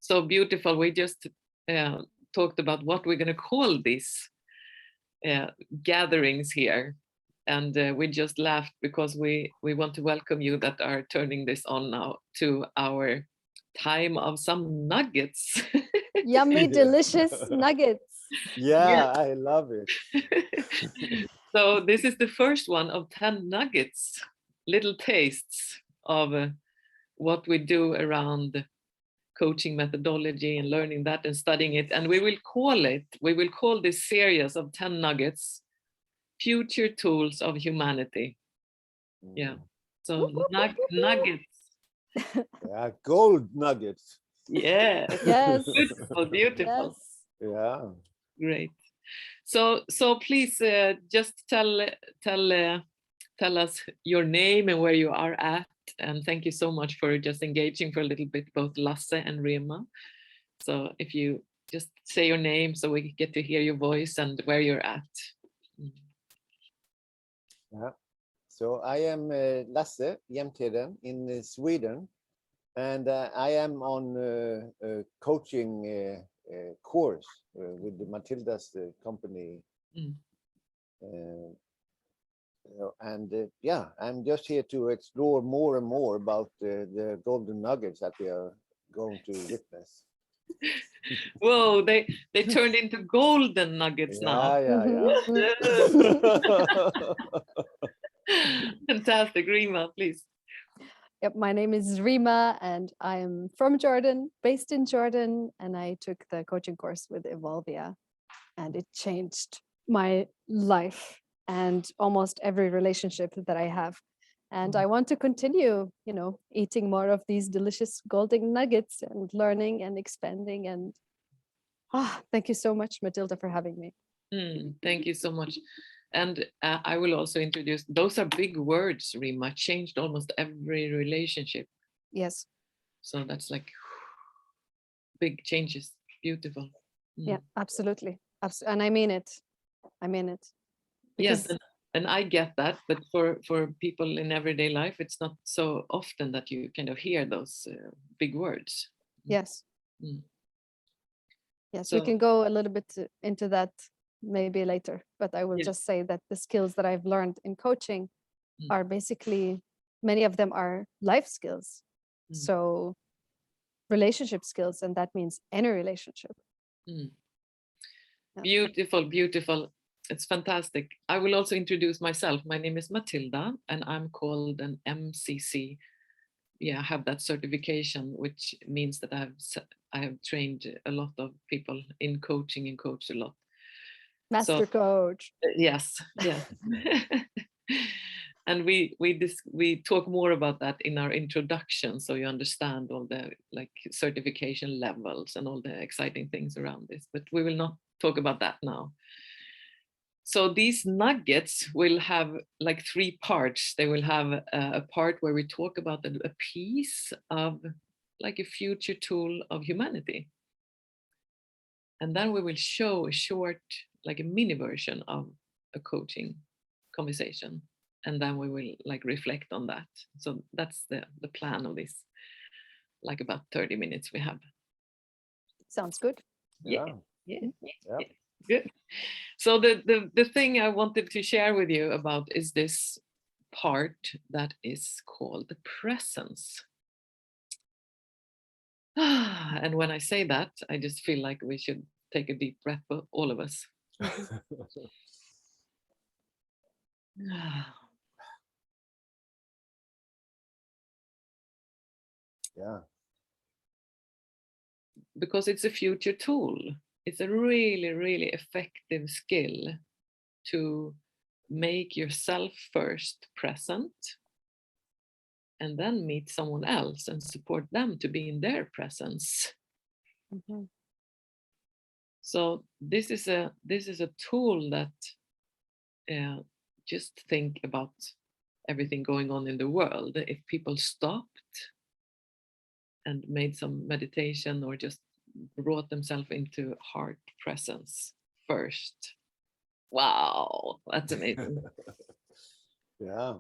so beautiful. We just talked about what we're going to call these gatherings here. And we just laughed because we want to welcome you that are turning this on now to our time of some nuggets. Yummy, delicious nuggets. Yeah, I love it. So this is the first one of 10 nuggets, little tastes of what we do around coaching methodology and learning that and studying it. And we will call this series of 10 nuggets, Future Tools of Humanity. Yeah. So nuggets. Yeah, gold nuggets. Yeah. Yes. Beautiful, beautiful. Yes. Yeah. Great. So please just tell us your name and where you are at. And thank you so much for just engaging for a little bit, both Lasse and Reema. So if you just say your name so we get to hear your voice and where you're at. Yeah. So I am Lasse Jämtheden in Sweden, and I am on a coaching course with the Matilda's company. And yeah, I'm just here to explore more and more about the golden nuggets that we are going to witness. Whoa, they turned into golden nuggets now. Yeah. Fantastic. Reema, please. Yep, my name is Reema and I am from Jordan, based in Jordan, and I took the coaching course with Evolvia and it changed my life and almost every relationship that I have. And I want to continue, eating more of these delicious golden nuggets and learning and expanding. And thank you so much, Matilda, for having me. Thank you so much. And I will also introduce, those are big words, Reema, changed almost every relationship. Yes. So that's like big changes, beautiful. Yeah, absolutely. And I mean it. Yes, and I get that, but for people in everyday life, it's not so often that you kind of hear those big words. Yes. Yes, we can go a little bit into that maybe later, but I will just say that the skills that I've learned in coaching are basically, many of them are life skills. So relationship skills, and that means any relationship. Yeah. Beautiful, beautiful. It's fantastic. I will also introduce myself. My name is Matilda and I'm called an MCC. Yeah, I have that certification, which means that I have trained a lot of people in coaching and coached a lot. Master coach. Yes. And we talk more about that in our introduction, so you understand all the certification levels and all the exciting things around this, but we will not talk about that now. So these nuggets will have like 3 parts. They will have a part where we talk about a piece of like a future tool of humanity. And then we will show a short, like a mini version of a coaching conversation. And then we will like reflect on that. So that's the plan of this, like about 30 minutes we have. Sounds good. Yeah. Good. So the thing I wanted to share with you about is this part that is called the presence. And when I say that, I just feel like we should take a deep breath, all of us. Yeah. Because it's a future tool. It's a really, really effective skill to make yourself first present and then meet someone else and support them to be in their presence. So this is a tool that just think about everything going on in the world. If people stopped and made some meditation or just brought themselves into heart presence first. Wow, that's amazing. Yeah.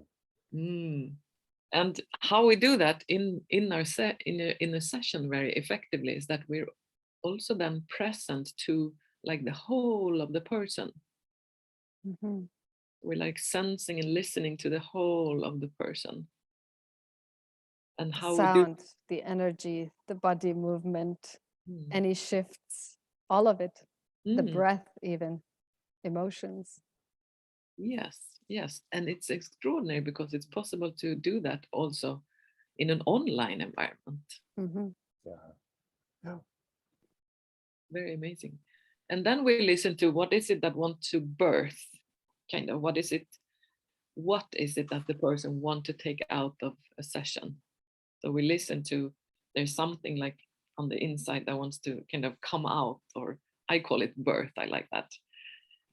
And how we do that in a session very effectively is that we're also then present to like the whole of the person. Mhm. We're like sensing and listening to the whole of the person. And The how we do. sound, the energy, the body movement, Mm. any shifts, all of it, the Mm. breath, even emotions. Yes, yes. And it's extraordinary because it's possible to do that also in an online environment. Mhm. Yeah. Very amazing. And then we listen to what is it that want to birth, kind of what is it that the person want to take out of a session. So we listen to, there's something like on the inside that wants to kind of come out, or I call it birth. I like that.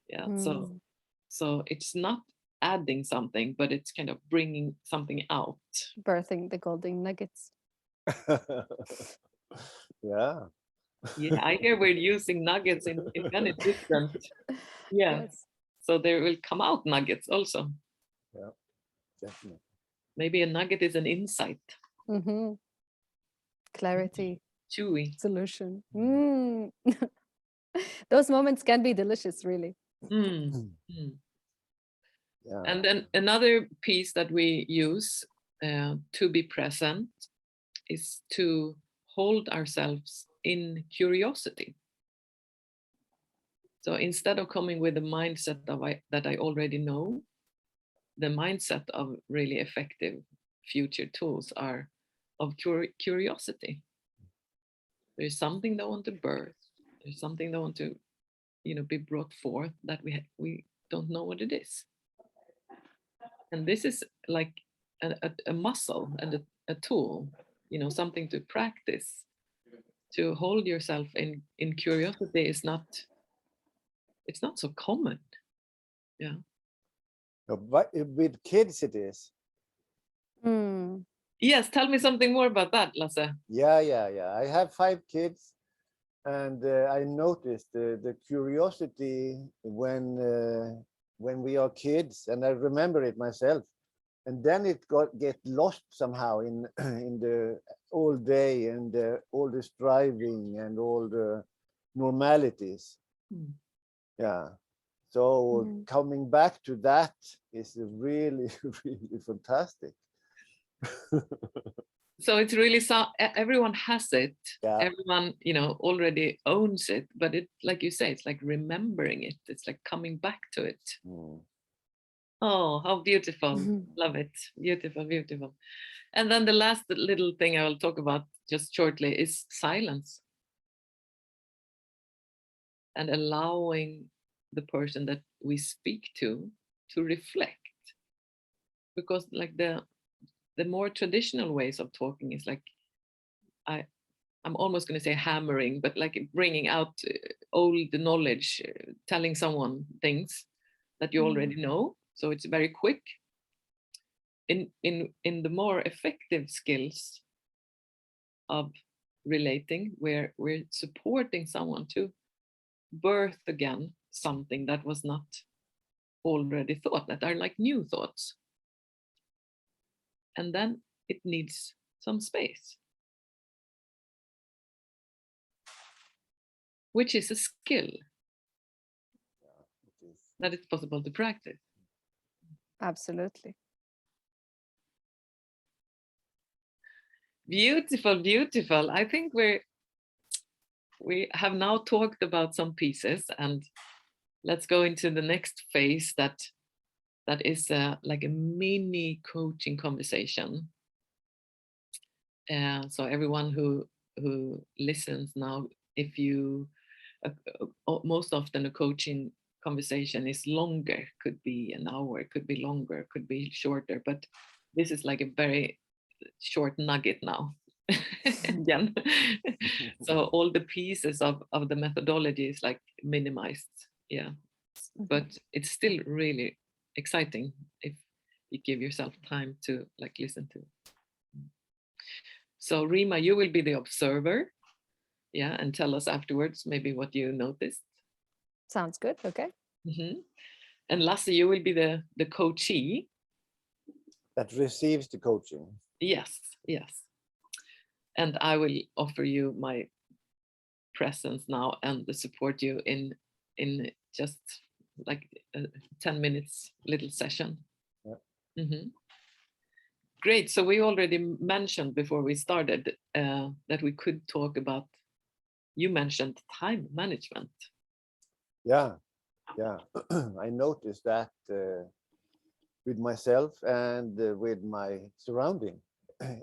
Yeah. Mm. So it's not adding something, but it's kind of bringing something out. Birthing the golden nuggets. Yeah. Yeah, I hear we're using nuggets in many different. Yeah. Yes. So there will come out nuggets also. Yeah, definitely. Maybe a nugget is an insight. Mhm. Clarity, Chewy. solution. Mm. Those moments can be delicious, really. Mm. Mm. Yeah. And then another piece that we use to be present is to hold ourselves in curiosity. So instead of coming with the mindset that I already know, the mindset of really effective future tools are of curiosity. There's something that want to birth. There's something that want to, be brought forth that we don't know what it is. And this is like a muscle and a tool, something to practice. To hold yourself in curiosity is not, it's not so common. Yeah. No, but with kids it is. Mm. Yes, tell me something more about that, Lasse. Yeah. I have 5 kids, and I noticed the curiosity when we are kids, and I remember it myself. And then it get lost somehow in in the all day and all the striving and all the normalities. Mm. Yeah. So Mm. coming back to that is really, really fantastic. So it's really everyone has it. Yeah. Everyone, already owns it, but it, like you say, it's like remembering it. It's like coming back to it. Mm. Oh, how beautiful. Mhm. Love it. Beautiful, beautiful. And then the last little thing I will talk about just shortly is silence. And allowing the person that we speak to reflect. Because like the more traditional ways of talking is like, I'm almost going to say hammering, but like bringing out old knowledge, telling someone things that you already know. So it's very quick. In the more effective skills of relating, where we're supporting someone to birth again something that was not already thought, that are like new thoughts. And then it needs some space, which is a skill It is. that it's possible to practice. Absolutely. Beautiful, beautiful. I think we have now talked about some pieces, and let's go into the next phase that is like a mini coaching conversation. So everyone who listens now, if you most often a coaching conversation is longer, could be an hour, could be longer, could be shorter, but this is like a very short nugget now. Again. So all the pieces of the methodology is like minimized. Yeah. But it's still really exciting if you give yourself time to like listen to. So Reema, you will be the observer. Yeah. And tell us afterwards maybe what you noticed. Sounds good. Okay. Mm-hmm. And Lasse, you will be the coachee. that receives the coaching. Yes, yes. And I will offer you my presence now and support you in just like a 10 minutes little session. Yeah. Mhm. Great. So we already mentioned before we started that we could talk about, you mentioned time management. Yeah, yeah. I noticed that with myself and with my surrounding.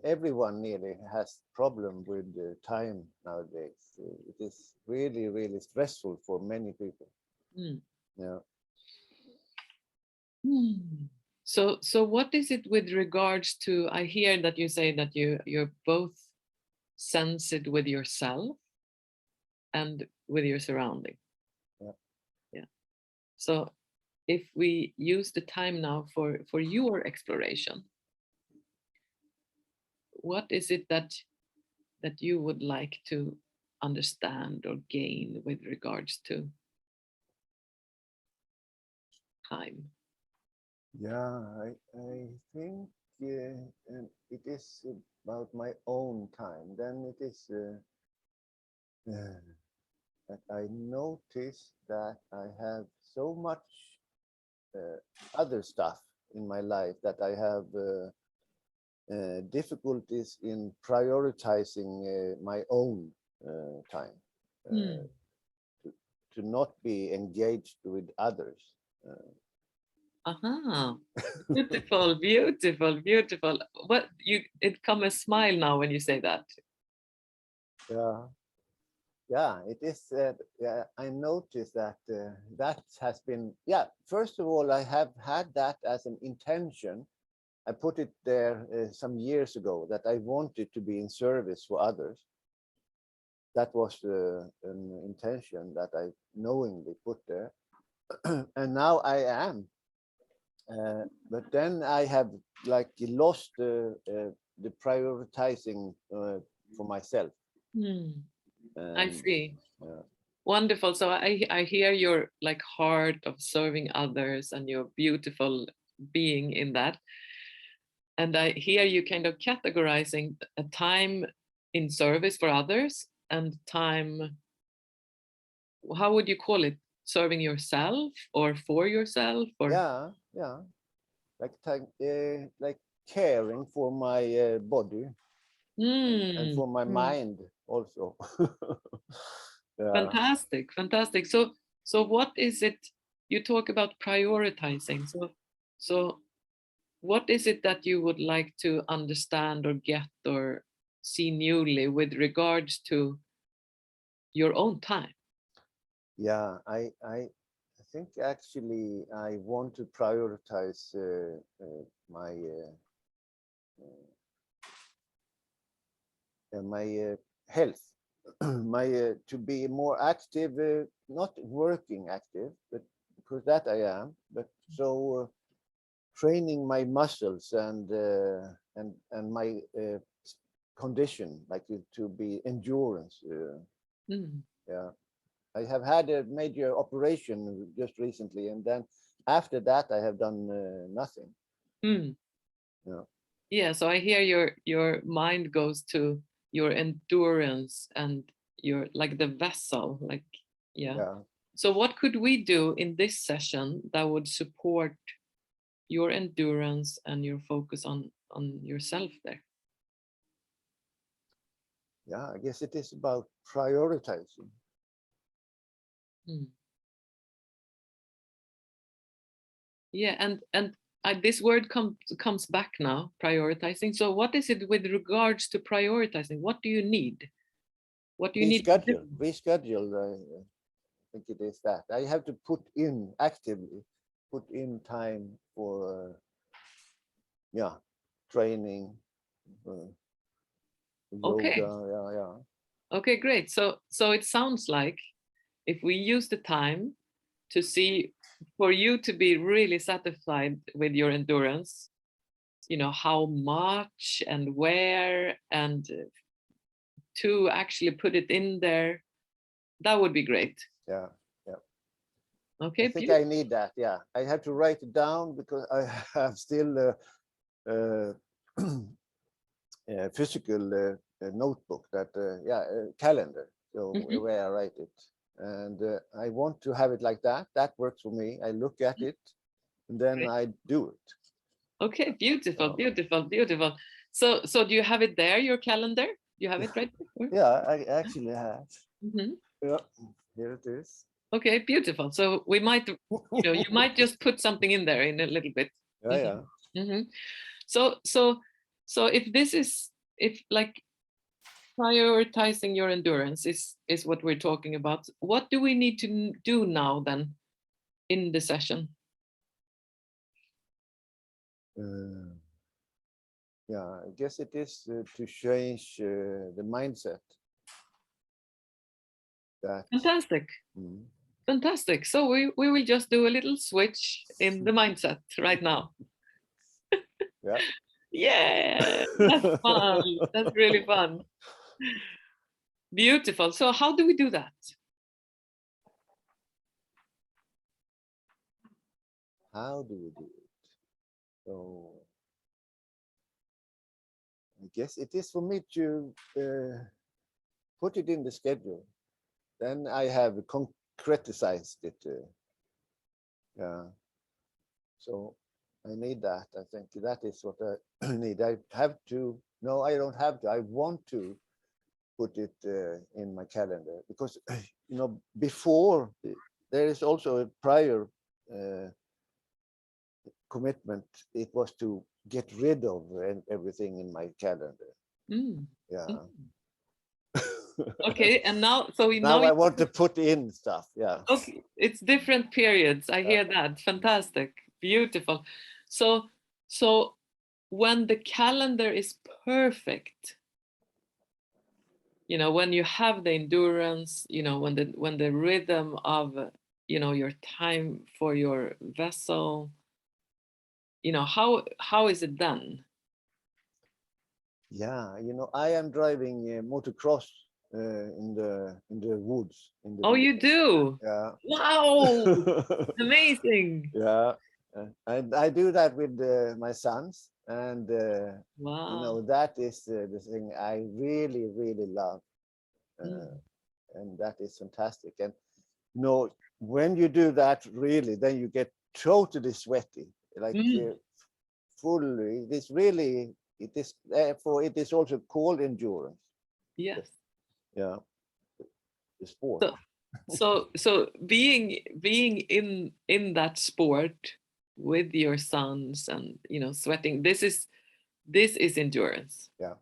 Everyone nearly has problem with time nowadays. It is really, really stressful for many people. Mm. Yeah. So what is it with regards to, I hear that you say that you're both sense it with yourself and with your surrounding. Yeah. Yeah. So if we use the time now for your exploration, what is it that you would like to understand or gain with regards to time? Yeah, I think it is about my own time. Then it is that I notice that I have so much other stuff in my life that I have difficulties in prioritizing my own time, to not be engaged with others. Aha, beautiful, beautiful, beautiful. What it come a smile now when you say that. Yeah, yeah, it is. Yeah, I noticed that that has been. Yeah, first of all, I have had that as an intention. I put it there some years ago that I wanted to be in service for others. That was an intention that I knowingly put there, and now I am. But then I have like lost the prioritizing for myself. I And, see. Wonderful. So I hear your like heart of serving others and your beautiful being in that. And I hear you kind of categorizing a time in service for others and time, how would you call it? Serving yourself or for yourself or? yeah, yeah, like caring for my body and for my mind also. Yeah. Fantastic, fantastic. So what is it, you talk about prioritizing. So what is it that you would like to understand or get or see newly with regards to your own time? Yeah, I think actually I want to prioritize my health, my to be more active, not working active, but because that I am, but so training my muscles and my condition, like to be endurance. Yeah, I have had a major operation just recently, and then after that I have done nothing. Yeah. Yeah, so I hear your mind goes to your endurance and your like the vessel, like yeah. So what could we do in this session that would support your endurance and your focus on yourself there? Yeah, I guess it is about prioritizing. Yeah, and this word comes back now, prioritizing. So what is it with regards to prioritizing? What do you need? What do you need to do? Reschedule. I think it is that I have to actively put in time for training, Okay. yoga. Yeah. Okay, great. So it sounds like if we use the time to see, for you to be really satisfied with your endurance, how much and where, and to actually put it in there, that would be great. Yeah. Okay. I think I need that. Yeah, I have to write it down because I have still uh, physical notebook that calendar, so Mhm. where I write it, and I want to have it like that. That works for me. I look at it and then Great. I do it. Okay, beautiful, So, beautiful, beautiful. So do you have it there, your calendar? Do you have it right there? yeah, I actually have. Mhm. Yeah, here it is. Okay, beautiful. So we might, you might just put something in there in a little bit. Yeah, yeah. Mhm. So if this is, if like prioritizing your endurance is what we're talking about, what do we need to do now then in the session? Yeah, I guess it is to change the mindset. That. Fantastic. Mm. Fantastic. So we will just do a little switch in the mindset right now. Yeah. Yeah, that's fun. That's really fun. Beautiful. So how do we do that? How do we do it? So I guess it is for me to put it in the schedule. Then I have concretized it. Yeah. So I need that. I think that is what I need. I have to. No, I don't have to. I want to put it in my calendar because before there is also a prior commitment. It was to get rid of everything in my calendar. Mm. Yeah. Mm. Okay, and now, so we Now I want to put in stuff. Yeah. okay, it's different periods. I Yeah. hear that. Fantastic. Beautiful. So when the calendar is perfect, when you have the endurance, when the rhythm of, your time for your vessel, how is it done? Yeah, I am driving motocross in the woods. Oh, you do? Yeah. Wow, amazing. Yeah. I do that with my sons, and Wow. that is the thing I really really love, Mm. and that is fantastic. And when you do that, really, then you get totally sweaty, like Mm. fully. It is really. It is therefore it is also called endurance. Yes. Yeah, the sport. So being in that sport with your sons and sweating, this is endurance. Yeah.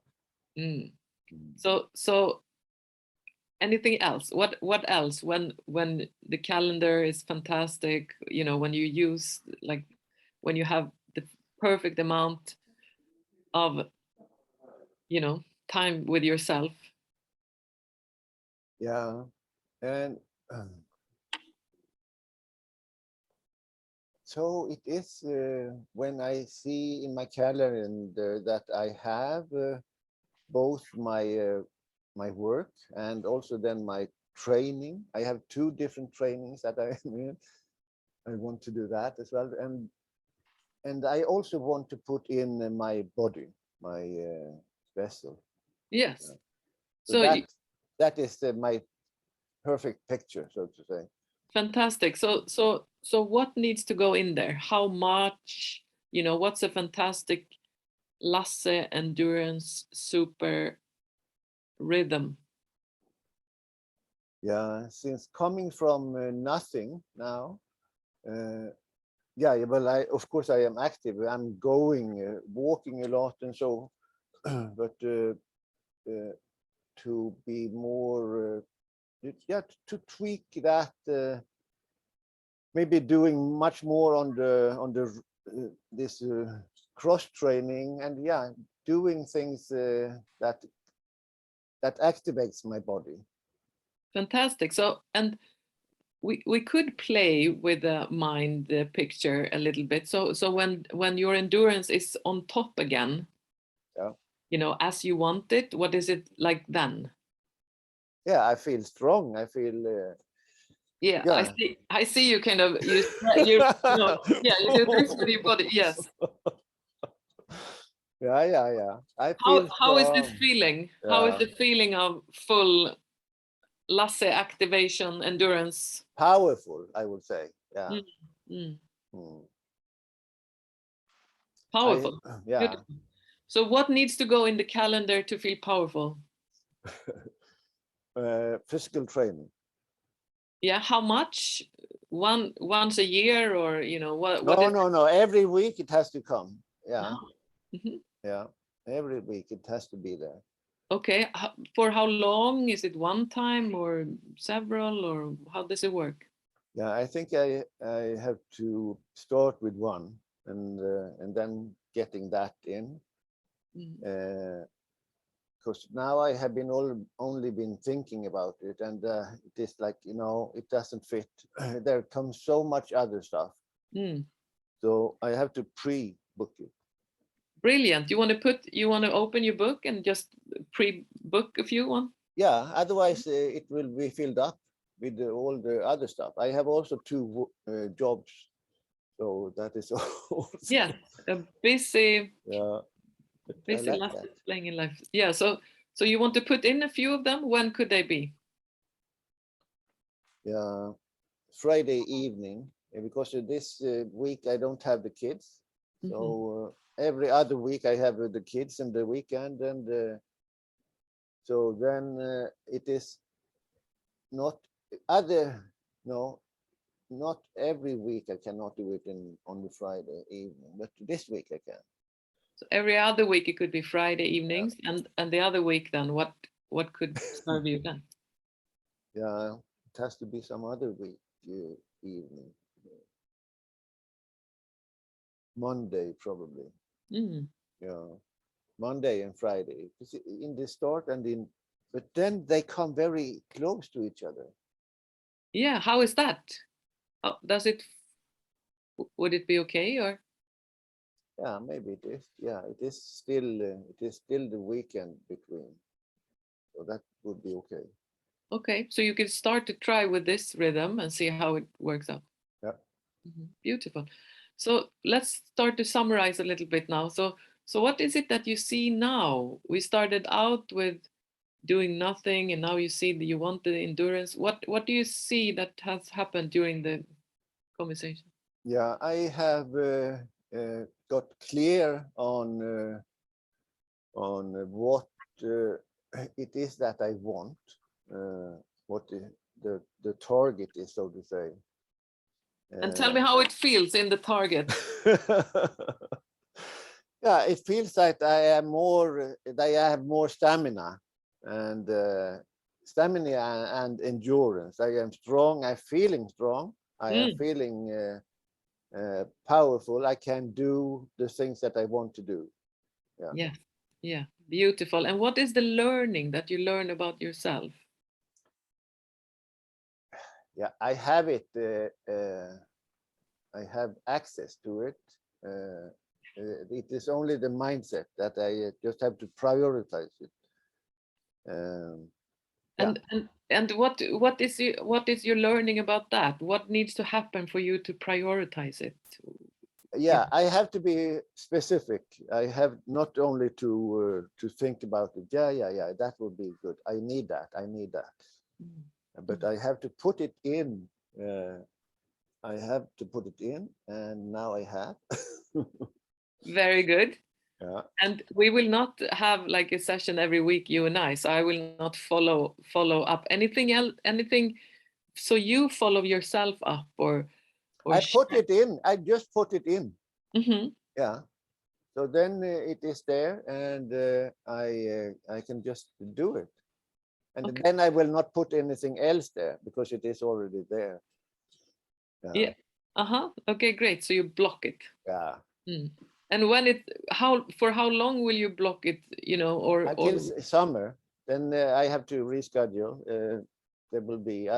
Mm. So anything else? What else when the calendar is fantastic, when you use, like, when you have the perfect amount of time with yourself? Yeah, and so it is when I see in my calendar that I have both my work and also then my training. I have two different trainings that I want to do that as well, and I also want to put in my body, my vessel. Yes. So So that is my perfect picture, so to say. fantastic. So what needs to go in there? How much? What's a fantastic Lasse endurance super rhythm? Yeah, since coming from nothing now, yeah, well, of course I am active. I'm going, walking a lot, and so, but to be more, yeah, to tweak that, maybe doing much more on the this cross training, and yeah, doing things that activates my body. Fantastic. So, and we could play with the mind, the picture a little bit. So when your endurance is on top again, Yeah. As you want it, what is it like then? Yeah, I feel strong. I feel. Yeah, Yeah. I see you kind of, yeah, you do this with your body. Yes. Yeah. I How feel how is this strong. feeling? How is Yeah. the feeling of full Lasse activation endurance? Powerful, I would say. Yeah. Mm, mm. Mm. I Powerful. yeah. Beautiful. So what needs to go in the calendar to feel powerful? Physical training. Yeah, how much? Once a year, or what is? No. Every week it has to come. Yeah. Mhm. Yeah. Every week it has to be there. Okay, for how long? Is it one time or several, or how does it work? Yeah, I think I have to start with one and then getting that in. Mm. Because now I have been only been thinking about it, and it is like, it doesn't fit. There comes so much other stuff, Mm. so I have to pre-book it. Brilliant. You want to open your book and just pre-book a few one? Yeah, otherwise it will be filled up with all the other stuff. I have also two jobs, so that is also Yes, a busy yeah. But I busy like Lasse that. playing in life. Yeah, so you want to put in a few of them? When could they be? Yeah, Friday evening, because this week I don't have the kids, Mhm. so every other week I have the kids and the weekend, and so then it is not other no, not every week I cannot do it on the Friday evening, but this week I can. So every other week it could be Friday Yeah, evenings, and the other week then what could serve you then? yeah, it has to be some other week evening, Monday probably. Mm. Yeah, Monday and Friday. In the start and in, but then they come very close to each other. Yeah, how is that? Does it? Would it be okay, or? Yeah, maybe it is. Yeah, it is still the weekend between, so that would be okay. Okay, so you can start to try with this rhythm and see how it works out. Yeah. Beautiful. So let's start to summarize a little bit now. So what is it that you see now? We started out with doing nothing, and now you see that you want the endurance. What do you see that has happened during the conversation? Yeah, I have got clear on what it is that I want, what the target is, so to say. And tell me how it feels in the target. Yeah, it feels like that I have more stamina and endurance. I am strong. I'm feeling strong. I am feeling powerful. I can do the things that I want to do. Yeah. Yeah, beautiful. And what is the learning that you learn about yourself? Yeah, I have it. I have access to it. It is only the mindset that I just have to prioritize it. Yeah. And what is your learning about that? What needs to happen for you to prioritize it? Yeah, I have to be specific. I have not only to think about it. Yeah, that would be good. I need that. But I have to put it in. I have to put it in, and now I have. Very good. Yeah. And we will not have like a session every week, you and I. So I will not follow up anything else. Anything. So you follow yourself up, or I put it in. I just put it in. Mhm. Yeah. So then it is there, and I can just do it. And Okay. then I will not put anything else there because it is already there. Yeah. Okay, great. So you block it. Yeah. And for how long will you block it, or Until summer, then I have to reschedule. There will be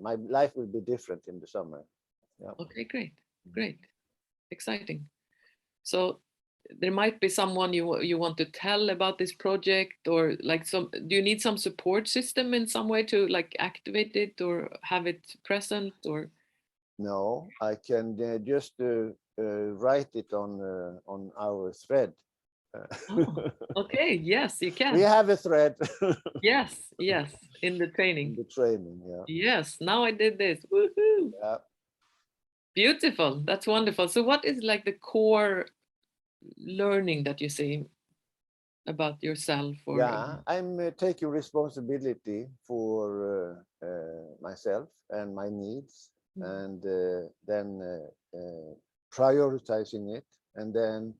my life will be different in the summer. Yeah. okay, great, exciting. So there might be someone you want to tell about this project, or like do you need some support system in some way to like activate it or have it present, or? No, I can just write it on our thread. Oh, okay, yes, you can. We have a thread. Yes, yes, in the In training. the training, yeah. Yes, now I did this. Woohoo! Yeah. Beautiful. That's wonderful. So what is like the core learning that you see about yourself? Or Yeah, I'm taking responsibility for myself and my needs, and then prioritizing it, and then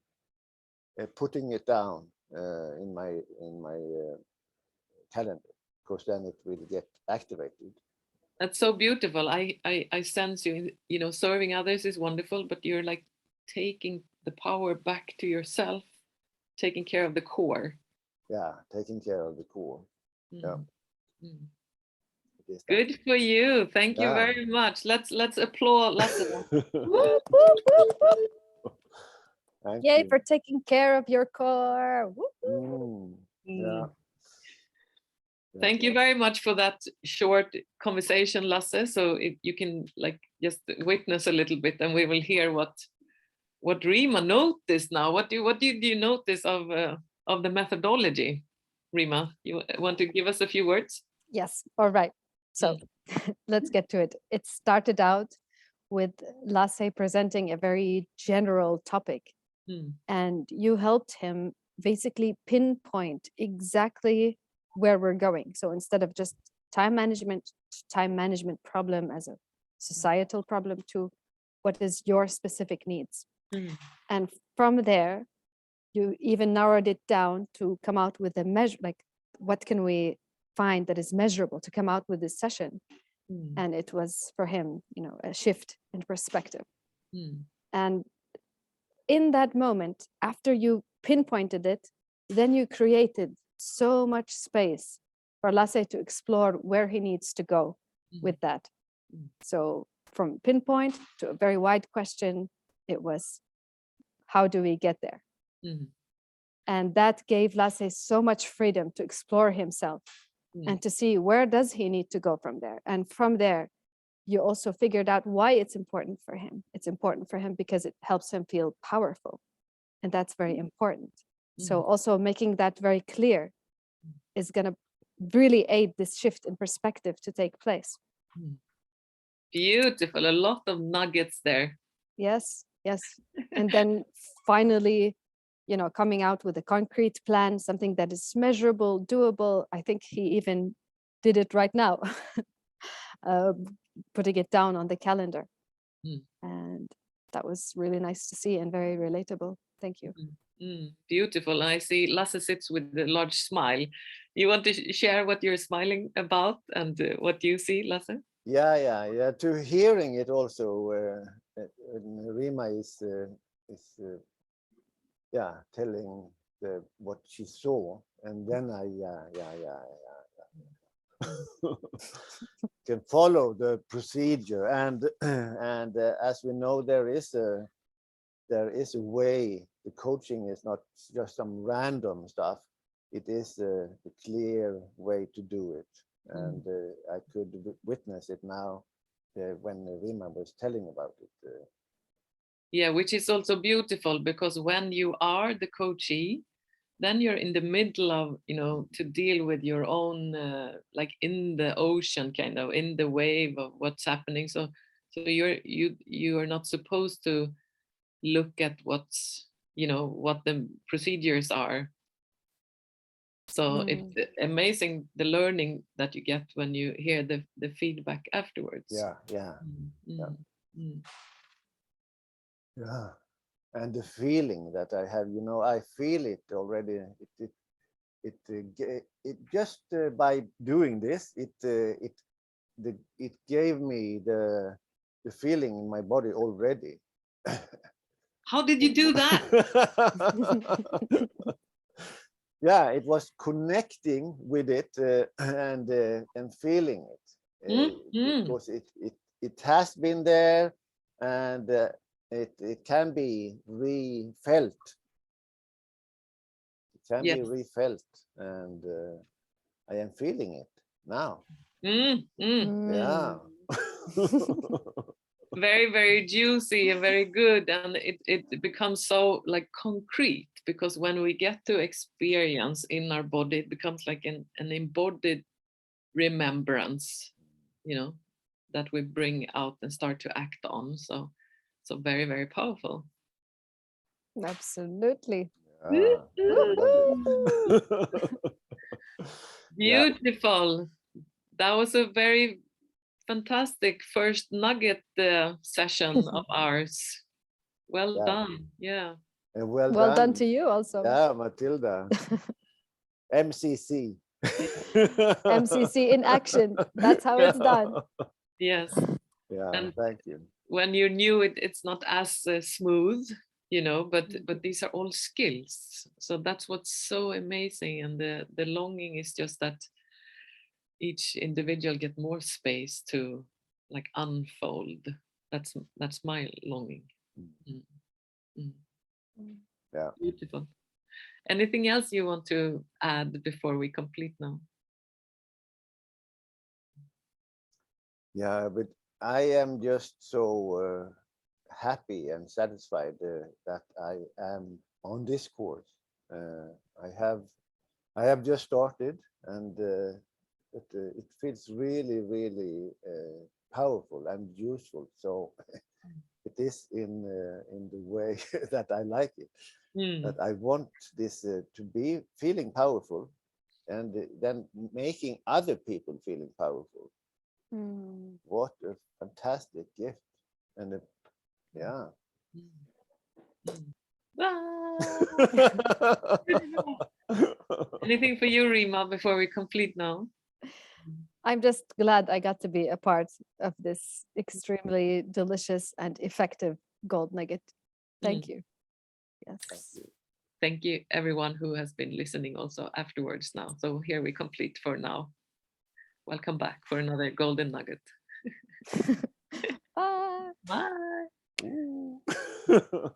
putting it down in my calendar, because then it will get activated. That's so beautiful. I sense you, you know, serving others is wonderful, but you're like taking the power back to yourself, taking care of the core. Yeah, taking care of the core. Yeah. Mm. It is that. Good for you. Thank you Yeah. very much. Let's applaud Lasse. Whoop, whoop, whoop, whoop. Thank Yay you. for taking care of your core. Whoop, whoop. Yeah. Thank you very much for that short conversation, Lasse. So if you can like just witness a little bit, and we will hear what Reema noticed now. What did you notice of the methodology, Reema? You want to give us a few words? Yes, all right. So let's get to it. It started out with Lasse presenting a very general topic, and you helped him basically pinpoint exactly where we're going. So instead of just time management problem as a societal problem, to what is your specific needs. And from there, you even narrowed it down to come out with a measure, like what can we find that is measurable to come out with this session. And it was for him, you know, a shift in perspective. And in that moment, after you pinpointed it, then you created so much space for Lasse to explore where he needs to go with that. So from pinpoint to a very wide question, it was, how do we get there? And that gave Lasse so much freedom to explore himself and to see where does he need to go from there. And from there, you also figured out why it's important for him. It's important for him because it helps him feel powerful. And that's very important. So also making that very clear is going to really aid this shift in perspective to take place. Beautiful. A lot of nuggets there. Yes, yes. And then finally, you know, coming out with a concrete plan, something that is measurable, doable. I think he even did it right now, putting it down on the calendar. And that was really nice to see and very relatable. Thank you. Beautiful. I see Lasse sits with a large smile. You want to share what you're smiling about and what you see, Lasse? Yeah. To hearing it also, Reema is telling what she saw, and then I can follow the procedure, and as we know, there is a way. The coaching is not just some random stuff. It is a clear way to do it, and I could witness it now when Reema was telling about it. Yeah, which is also beautiful, because when you are the coachee, then you're in the middle of, you know, to deal with your own, like in the ocean, kind of in the wave of what's happening. So you are not supposed to look at what's, you know, what the procedures are. So it's amazing the learning that you get when you hear the feedback afterwards. Yeah. And the feeling that I have, you know, I feel it already. It just by doing this, it gave me the feeling in my body already. How did you do that? Yeah, it was connecting with it and feeling it, because it has been there, and it can be refelt. It can be refelt, and I am feeling it now. Yeah. very, very juicy and very good. And it becomes so like concrete, because when we get to experience in our body, it becomes like an embodied remembrance, you know, that we bring out and start to act on. So very, very powerful. Absolutely. Ah, lovely. Yeah. Beautiful. That was a very fantastic first nugget session of ours. Well Yeah. done. Yeah. And well Well done done. to you also. Yeah, Matilda. MCC. MCC in action. That's how it's done. Yes. Yeah, And thank you. when you're new, it's not as smooth, you know, but these are all skills. So that's what's so amazing. And the longing is just that each individual get more space to like unfold. That's my longing. Mm. Mm. Yeah. Beautiful. Anything else you want to add before we complete now? Yeah, but I am just so happy and satisfied that I am on this course. I have just started, and it feels really, really powerful and useful. So it is in the way that I like it. That I want this to be feeling powerful, and then making other people feeling powerful. What a fantastic gift. And yeah. Anything for you, Reema, before we complete now? I'm just glad I got to be a part of this extremely delicious and effective gold nugget. Thank you. Yes. Thank you, everyone who has been listening also afterwards now. So here we complete for now. Welcome back for another golden nugget. Bye. Bye.